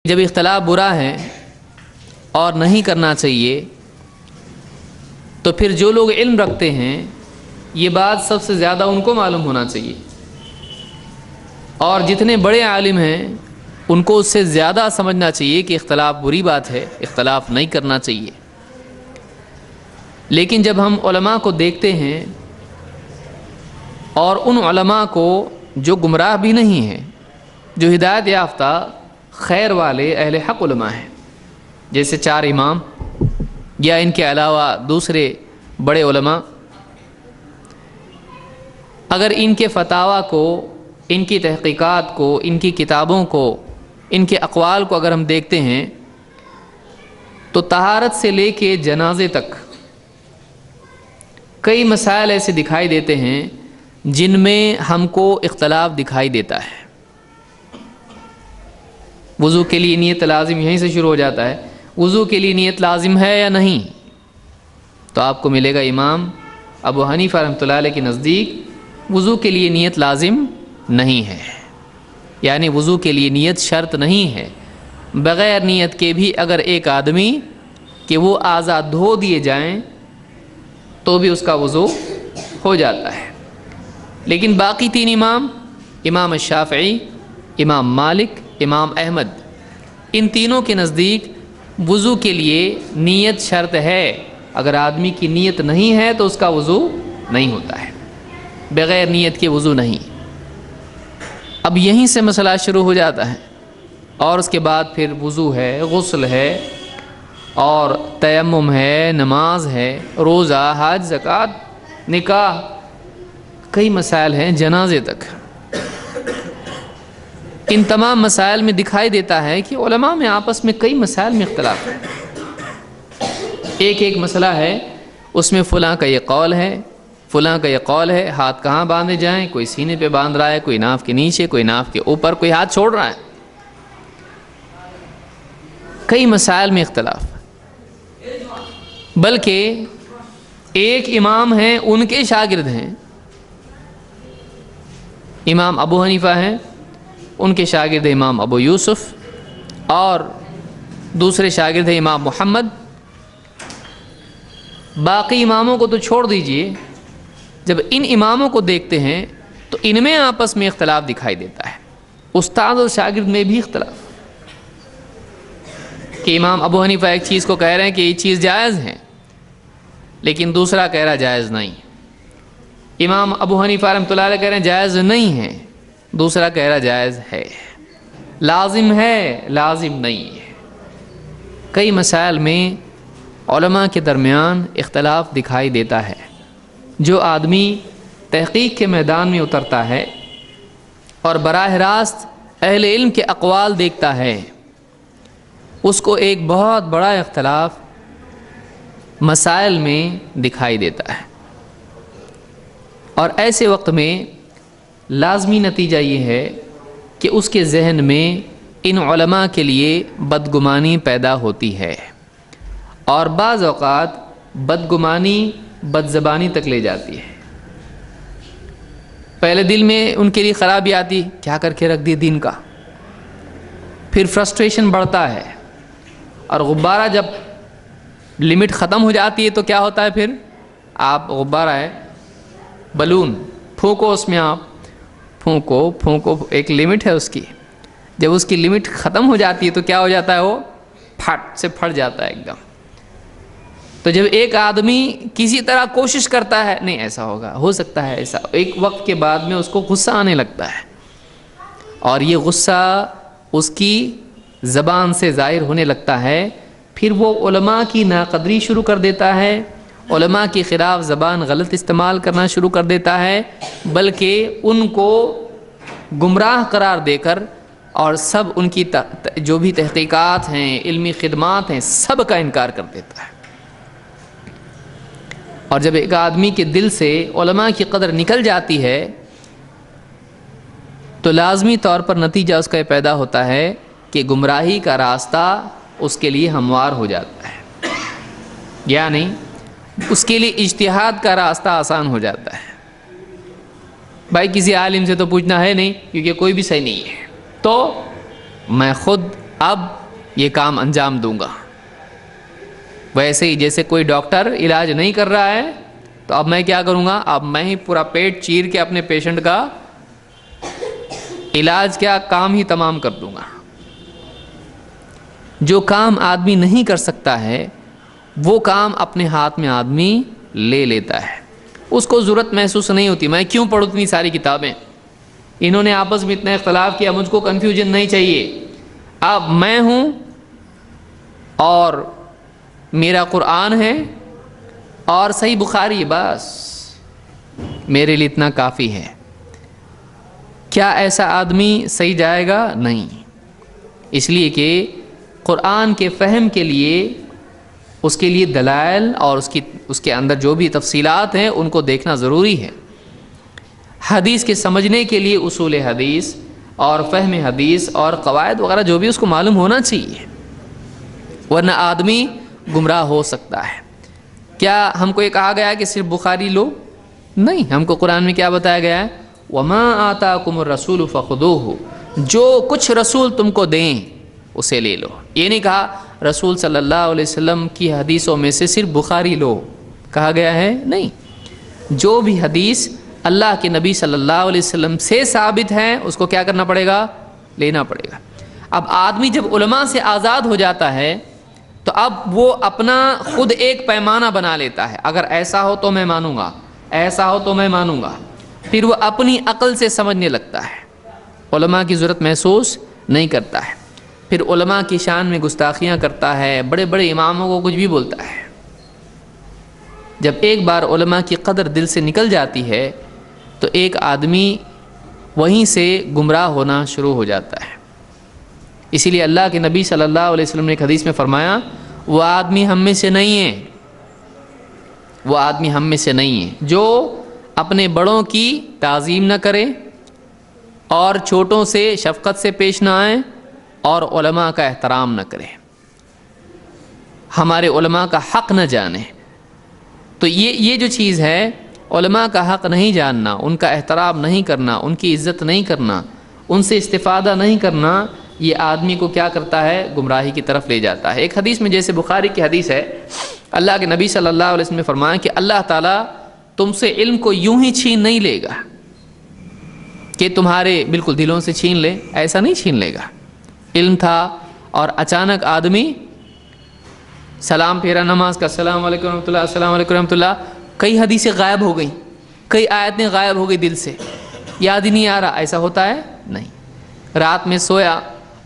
جب اختلاف برا ہے اور نہیں کرنا چاہیے، تو پھر جو لوگ علم رکھتے ہیں یہ بات سب سے زیادہ ان کو معلوم ہونا چاہیے، اور جتنے بڑے عالم ہیں ان کو اس سے زیادہ سمجھنا چاہیے کہ اختلاف بری بات ہے، اختلاف نہیں کرنا چاہیے۔ لیکن جب ہم علماء کو دیکھتے ہیں اور ان علماء کو جو گمراہ بھی نہیں ہیں، جو ہدایت یافتہ خیر والے اہل حق علماء ہیں، جیسے 4 امام یا ان کے علاوہ دوسرے بڑے علماء، اگر ان کے فتاویٰ کو، ان کی تحقیقات کو، ان کی کتابوں کو، ان کے اقوال کو اگر ہم دیکھتے ہیں تو طہارت سے لے کے جنازے تک کئی مسائل ایسے دکھائی دیتے ہیں جن میں ہم کو اختلاف دکھائی دیتا ہے۔ وضو کے لیے نیت لازم، یہیں سے شروع ہو جاتا ہے، وضو کے لیے نیت لازم ہے یا نہیں؟ تو آپ کو ملے گا امام ابو حنیفہ رحمۃ اللہ علیہ کے نزدیک وضو کے لیے نیت لازم نہیں ہے، یعنی وضو کے لیے نیت شرط نہیں ہے۔ بغیر نیت کے بھی اگر ایک آدمی کہ وہ اعضاء دھو دیے جائیں تو بھی اس کا وضو ہو جاتا ہے۔ لیکن باقی 3 امام، امام الشافعی، امام مالک، امام احمد، ان تینوں کے نزدیک وضو کے لیے نیت شرط ہے۔ اگر آدمی کی نیت نہیں ہے تو اس کا وضو نہیں ہوتا ہے، بغیر نیت کے وضو نہیں۔ اب یہیں سے مسئلہ شروع ہو جاتا ہے، اور اس کے بعد پھر وضو ہے، غسل ہے، اور تیمم ہے، نماز ہے، روزہ، حج، زکوٰۃ، نکاح، کئی مسائل ہیں، جنازے تک۔ ان تمام مسائل میں دکھائی دیتا ہے کہ علماء میں آپس میں کئی مسائل میں اختلاف ہے۔ ایک مسئلہ ہے، اس میں فلاں کا یہ قول ہے، فلاں کا یہ قول ہے، ہاتھ کہاں باندھے جائیں، کوئی سینے پہ باندھ رہا ہے، کوئی ناف کے نیچے، کوئی ناف کے اوپر، کوئی ہاتھ چھوڑ رہا ہے۔ کئی مسائل میں اختلاف، بلکہ ایک امام ہیں، ان کے شاگرد ہیں، امام ابو حنیفہ ہیں، ان کے شاگرد امام ابو یوسف، اور دوسرے شاگرد ہیں امام محمد۔ باقی اماموں کو تو چھوڑ دیجئے، جب ان اماموں کو دیکھتے ہیں تو ان میں آپس میں اختلاف دکھائی دیتا ہے، استاد اور شاگرد میں بھی اختلاف، کہ امام ابو حنیفہ ایک چیز کو کہہ رہے ہیں کہ یہ چیز جائز ہے، لیکن دوسرا کہہ رہا جائز نہیں۔ امام ابو حنیفہ رحمۃ اللہ علیہ کہہ رہے ہیں جائز نہیں ہے، دوسرا کہہ رہا جائز ہے، لازم ہے، لازم نہیں ہے۔ کئی مسائل میں علماء کے درمیان اختلاف دکھائی دیتا ہے۔ جو آدمی تحقیق کے میدان میں اترتا ہے اور براہ راست اہل علم کے اقوال دیکھتا ہے، اس کو ایک بہت بڑا اختلاف مسائل میں دکھائی دیتا ہے، اور ایسے وقت میں لازمی نتیجہ یہ ہے کہ اس کے ذہن میں ان علماء کے لیے بدگمانی پیدا ہوتی ہے، اور بعض اوقات بدگمانی بدزبانی تک لے جاتی ہے۔ پہلے دل میں ان کے لیے خرابی آتی، کیا کر کے رکھ دی دین کا، پھر فرسٹریشن بڑھتا ہے، اور غبارہ جب لمٹ ختم ہو جاتی ہے تو کیا ہوتا ہے؟ پھر آپ غبارہ ہے، بلون پھونکو، اس میں آپ پھونکو، ایک لمٹ ہے اس کی، جب اس کی لمٹ ختم ہو جاتی ہے تو کیا ہو جاتا ہے؟ وہ پھٹ سے پھٹ جاتا ہے ایک دم۔ تو جب ایک آدمی کسی طرح کوشش کرتا ہے، نہیں ایسا ہوگا، ہو سکتا ہے ایسا، ایک وقت کے بعد میں اس کو غصہ آنے لگتا ہے، اور یہ غصہ اس کی زبان سے ظاہر ہونے لگتا ہے، پھر وہ علماء کی ناقدری شروع کر دیتا ہے، علماء کے خلاف زبان غلط استعمال کرنا شروع کر دیتا ہے، بلکہ ان کو گمراہ قرار دے کر اور سب ان کی جو بھی تحقیقات ہیں، علمی خدمات ہیں، سب کا انکار کر دیتا ہے۔ اور جب ایک آدمی کے دل سے علماء کی قدر نکل جاتی ہے تو لازمی طور پر نتیجہ اس کا یہ پیدا ہوتا ہے کہ گمراہی کا راستہ اس کے لیے ہموار ہو جاتا ہے، یعنی اس کے لیے اجتہاد کا راستہ آسان ہو جاتا ہے۔ بھائی کسی عالم سے تو پوچھنا ہے نہیں، کیونکہ کوئی بھی صحیح نہیں ہے، تو میں خود اب یہ کام انجام دوں گا۔ ویسے ہی جیسے کوئی ڈاکٹر علاج نہیں کر رہا ہے تو اب میں کیا کروں گا، اب میں ہی پورا پیٹ چیر کے اپنے پیشنٹ کا علاج کیا کام ہی تمام کر دوں گا۔ جو کام آدمی نہیں کر سکتا ہے وہ کام اپنے ہاتھ میں آدمی لے لیتا ہے، اس کو ضرورت محسوس نہیں ہوتی میں کیوں پڑھوں اتنی ساری کتابیں، انہوں نے آپس میں اتنا اختلاف کیا، مجھ کو کنفیوژن نہیں چاہیے، اب میں ہوں اور میرا قرآن ہے اور صحیح بخاری، بس میرے لیے اتنا کافی ہے۔ کیا ایسا آدمی صحیح جائے گا؟ نہیں، اس لیے کہ قرآن کے فہم کے لیے اس کے لیے دلائل اور اس کے اندر جو بھی تفصیلات ہیں ان کو دیکھنا ضروری ہے۔ حدیث کے سمجھنے کے لیے اصول حدیث اور فہم حدیث اور قواعد وغیرہ جو بھی اس کو معلوم ہونا چاہیے، ورنہ آدمی گمراہ ہو سکتا ہے۔ کیا ہم کو یہ کہا گیا ہے کہ صرف بخاری لو؟ نہیں، ہم کو قرآن میں کیا بتایا گیا ہے؟ وَمَا آتَاكُمُ الرَّسُولُ فَخُذُوهُ، جو کچھ رسول تم کو دیں اسے لے لو۔ یہ نہیں کہا رسول صلی اللہ علیہ وسلم کی حدیثوں میں سے صرف بخاری لو، کہا گیا ہے نہیں، جو بھی حدیث اللہ کے نبی صلی اللہ علیہ وسلم سے ثابت ہے اس کو کیا کرنا پڑے گا؟ لینا پڑے گا۔ اب آدمی جب علماء سے آزاد ہو جاتا ہے تو اب وہ اپنا خود ایک پیمانہ بنا لیتا ہے، اگر ایسا ہو تو میں مانوں گا، ایسا ہو تو میں مانوں گا، پھر وہ اپنی عقل سے سمجھنے لگتا ہے، علماء کی ضرورت محسوس نہیں کرتا ہے، پھر علماء کی شان میں گستاخیاں کرتا ہے، بڑے بڑے اماموں کو کچھ بھی بولتا ہے۔ جب ایک بار علماء کی قدر دل سے نکل جاتی ہے تو ایک آدمی وہیں سے گمراہ ہونا شروع ہو جاتا ہے۔ اسی لیے اللہ کے نبی صلی اللہ علیہ وسلم نے ایک حدیث میں فرمایا، وہ آدمی ہم میں سے نہیں ہے، وہ آدمی ہم میں سے نہیں ہے جو اپنے بڑوں کی تعظیم نہ کرے اور چھوٹوں سے شفقت سے پیش نہ آئے اور علماء کا احترام نہ کرے، ہمارے علماء کا حق نہ جانے۔ تو یہ جو چیز ہے، علماء کا حق نہیں جاننا، ان کا احترام نہیں کرنا، ان کی عزت نہیں کرنا، ان سے استفادہ نہیں کرنا، یہ آدمی کو کیا کرتا ہے؟ گمراہی کی طرف لے جاتا ہے۔ ایک حدیث میں جیسے بخاری کی حدیث ہے، اللہ کے نبی صلی اللہ علیہ وسلم نے فرمایا کہ اللہ تعالیٰ تم سے علم کو یوں ہی چھین نہیں لے گا کہ تمہارے بالکل دلوں سے چھین لے، ایسا نہیں چھین لے گا۔ علم تھا اور اچانک آدمی سلام پھیرا نماز کا، السلام علیکم رحمۃ اللہ، السلام علیکم رحمۃ اللہ، کئی حدیثیں غائب ہو گئیں، کئی آیتیں غائب ہو گئی، دل سے یاد ہی نہیں آ رہا، ایسا ہوتا ہے؟ نہیں۔ رات میں سویا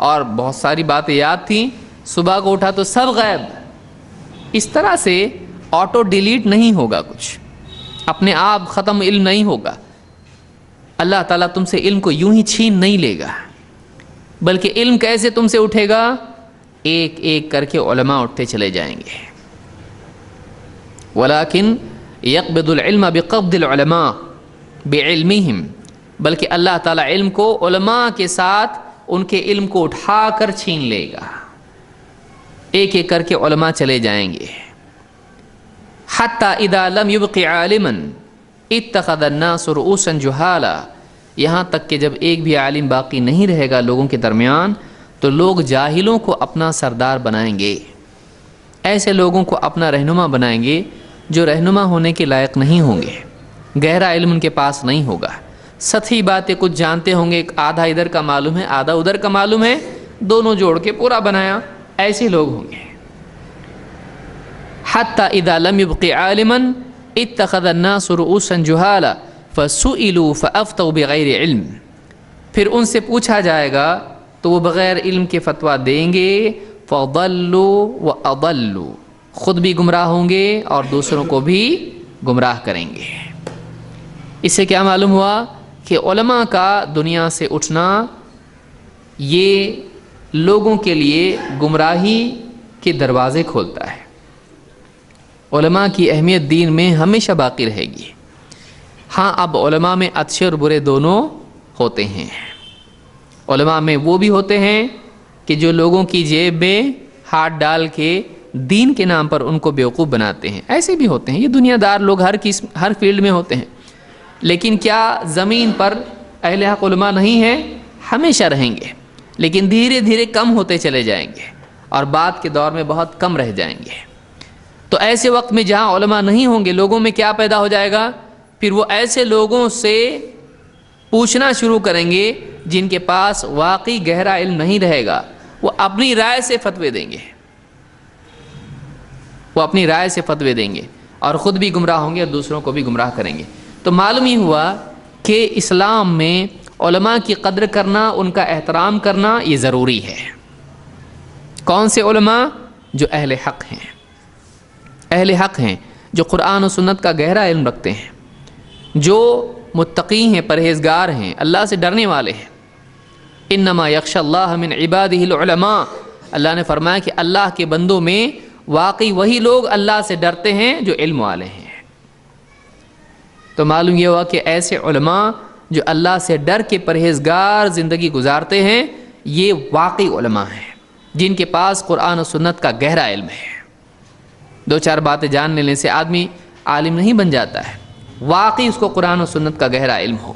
اور بہت ساری باتیں یاد تھیں، صبح کو اٹھا تو سب غائب۔ اس طرح سے آٹو ڈیلیٹ نہیں ہوگا، کچھ اپنے آپ ختم علم نہیں ہوگا۔ اللہ تعالیٰ تم سے علم کو یوں ہی چھین نہیں لے گا، بلکہ علم کیسے تم سے اٹھے گا؟ ایک ایک کر کے علماء اٹھتے چلے جائیں گے۔ ولیکن یقبض العلم بقبض العلماء بعلمہم، بلکہ اللہ تعالیٰ علم کو علماء کے ساتھ ان کے علم کو اٹھا کر چھین لے گا، ایک ایک کر کے علماء چلے جائیں گے۔ حتی اذا لم یبق عالما اتخذ الناس رؤوسا جہالا، یہاں تک کہ جب ایک بھی عالم باقی نہیں رہے گا لوگوں کے درمیان تو لوگ جاہلوں کو اپنا سردار بنائیں گے، ایسے لوگوں کو اپنا رہنما بنائیں گے جو رہنما ہونے کے لائق نہیں ہوں گے، گہرا علم ان کے پاس نہیں ہوگا، سطحی باتیں کچھ جانتے ہوں گے، آدھا ادھر کا معلوم ہے آدھا ادھر کا معلوم ہے، دونوں جوڑ کے پورا بنایا، ایسے لوگ ہوں گے۔ حتی اذا لم يبق عالما اتخذ الناس رؤوسا جہالا فسئلوا فافتوا بغیر علم، پھر ان سے پوچھا جائے گا تو وہ بغیر علم کے فتویٰ دیں گے، فضلوا واضلوا، خود بھی گمراہ ہوں گے اور دوسروں کو بھی گمراہ کریں گے۔ اس سے کیا معلوم ہوا کہ علماء کا دنیا سے اٹھنا یہ لوگوں کے لیے گمراہی کے دروازے کھولتا ہے۔ علماء کی اہمیت دین میں ہمیشہ باقی رہے گی۔ ہاں، اب علماء میں اچھے اور برے دونوں ہوتے ہیں۔ علماء میں وہ بھی ہوتے ہیں کہ جو لوگوں کی جیب میں ہاتھ ڈال کے دین کے نام پر ان کو بیوقوف بناتے ہیں، ایسے بھی ہوتے ہیں، یہ دنیا دار لوگ ہر فیلڈ میں ہوتے ہیں۔ لیکن کیا زمین پر اہل حق علماء نہیں ہیں؟ ہمیشہ رہیں گے۔ لیکن دھیرے دھیرے کم ہوتے چلے جائیں گے اور بعد کے دور میں بہت کم رہ جائیں گے۔ تو ایسے وقت میں جہاں علماء نہیں ہوں گے، لوگوں میں کیا پیدا ہو جائے گا؟ پھر وہ ایسے لوگوں سے پوچھنا شروع کریں گے جن کے پاس واقعی گہرا علم نہیں رہے گا، وہ اپنی رائے سے فتوے دیں گے، وہ اپنی رائے سے فتوے دیں گے اور خود بھی گمراہ ہوں گے اور دوسروں کو بھی گمراہ کریں گے۔ تو معلوم ہی ہوا کہ اسلام میں علماء کی قدر کرنا، ان کا احترام کرنا یہ ضروری ہے۔ کون سے علماء؟ جو اہل حق ہیں، اہل حق ہیں، جو قرآن و سنت کا گہرا علم رکھتے ہیں، جو متقی ہیں، پرہیزگار ہیں، اللہ سے ڈرنے والے ہیں۔ انما یخشی اللہ من عبادہ العلماء، اللہ نے فرمایا کہ اللہ کے بندوں میں واقعی وہی لوگ اللہ سے ڈرتے ہیں جو علم والے ہیں۔ تو معلوم یہ ہوا کہ ایسے علماء جو اللہ سے ڈر کے پرہیزگار زندگی گزارتے ہیں، یہ واقعی علماء ہیں جن کے پاس قرآن و سنت کا گہرا علم ہے۔ دو چار باتیں جان لینے سے آدمی عالم نہیں بن جاتا ہے، واقعی اس کو قرآن و سنت کا گہرا علم ہو۔